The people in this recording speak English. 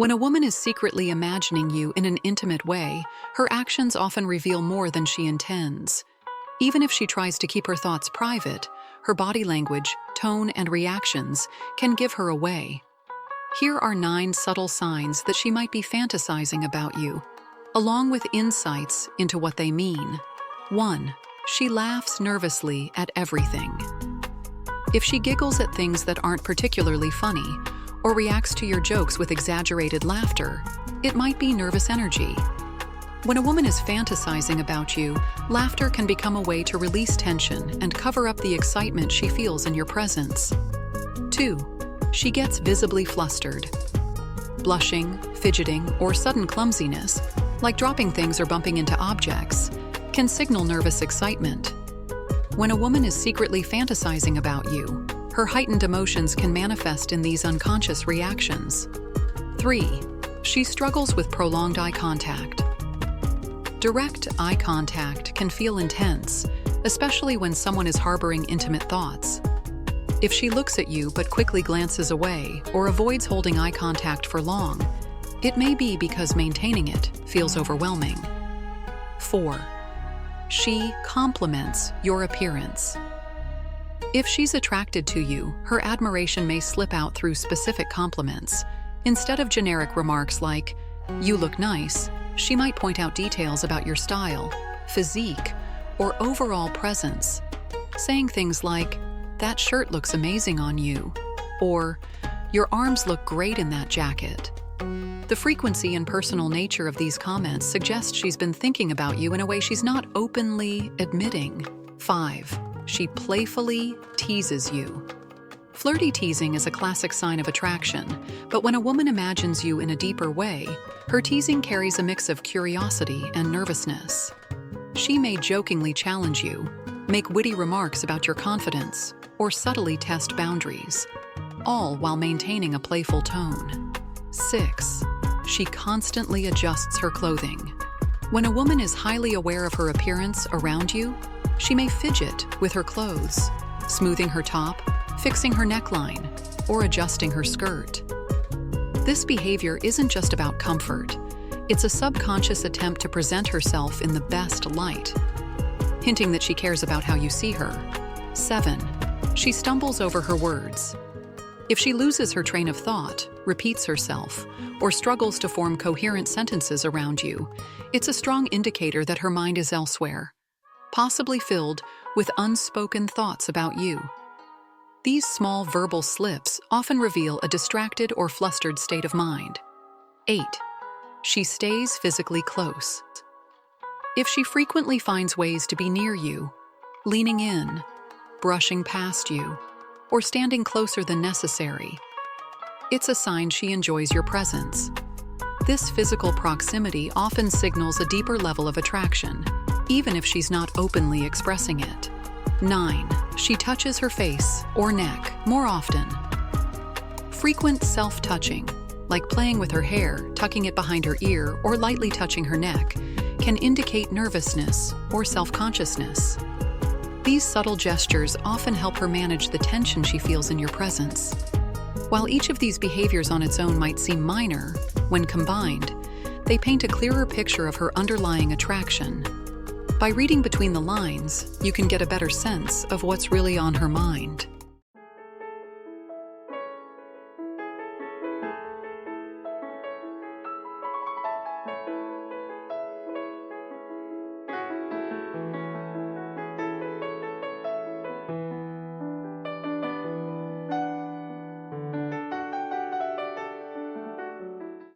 When a woman is secretly imagining you in an intimate way, her actions often reveal more than she intends. Even if she tries to keep her thoughts private, her body language, tone, and reactions can give her away. Here are 9 subtle signs that she might be fantasizing about you, along with insights into what they mean. 1. She laughs nervously at everything. If she giggles at things that aren't particularly funny, or reacts to your jokes with exaggerated laughter, it might be nervous energy. When a woman is fantasizing about you, laughter can become a way to release tension and cover up the excitement she feels in your presence. 2. She gets visibly flustered. Blushing, fidgeting, or sudden clumsiness, like dropping things or bumping into objects, can signal nervous excitement. When a woman is secretly fantasizing about you, her heightened emotions can manifest in these unconscious reactions. 3. She struggles with prolonged eye contact. Direct eye contact can feel intense, especially when someone is harboring intimate thoughts. If she looks at you but quickly glances away or avoids holding eye contact for long, it may be because maintaining it feels overwhelming. 4. She compliments your appearance. If she's attracted to you, her admiration may slip out through specific compliments. Instead of generic remarks like, "You look nice," she might point out details about your style, physique, or overall presence, saying things like, "That shirt looks amazing on you," or "Your arms look great in that jacket." The frequency and personal nature of these comments suggest she's been thinking about you in a way she's not openly admitting. 5. She playfully teases you. Flirty teasing is a classic sign of attraction, but when a woman imagines you in a deeper way, her teasing carries a mix of curiosity and nervousness. She may jokingly challenge you, make witty remarks about your confidence, or subtly test boundaries, all while maintaining a playful tone. 6. She constantly adjusts her clothing. When a woman is highly aware of her appearance around you, she may fidget with her clothes, smoothing her top, fixing her neckline, or adjusting her skirt. This behavior isn't just about comfort. It's a subconscious attempt to present herself in the best light, hinting that she cares about how you see her. 7. She stumbles over her words. If she loses her train of thought, repeats herself, or struggles to form coherent sentences around you, it's a strong indicator that her mind is elsewhere, possibly filled with unspoken thoughts about you. These small verbal slips often reveal a distracted or flustered state of mind. 8. She stays physically close. If she frequently finds ways to be near you, leaning in, brushing past you, or standing closer than necessary, it's a sign she enjoys your presence. This physical proximity often signals a deeper level of attraction, even if she's not openly expressing it. 9. She touches her face or neck more often. Frequent self-touching, like playing with her hair, tucking it behind her ear, or lightly touching her neck, can indicate nervousness or self-consciousness. These subtle gestures often help her manage the tension she feels in your presence. While each of these behaviors on its own might seem minor, when combined, they paint a clearer picture of her underlying attraction. By reading between the lines, you can get a better sense of what's really on her mind.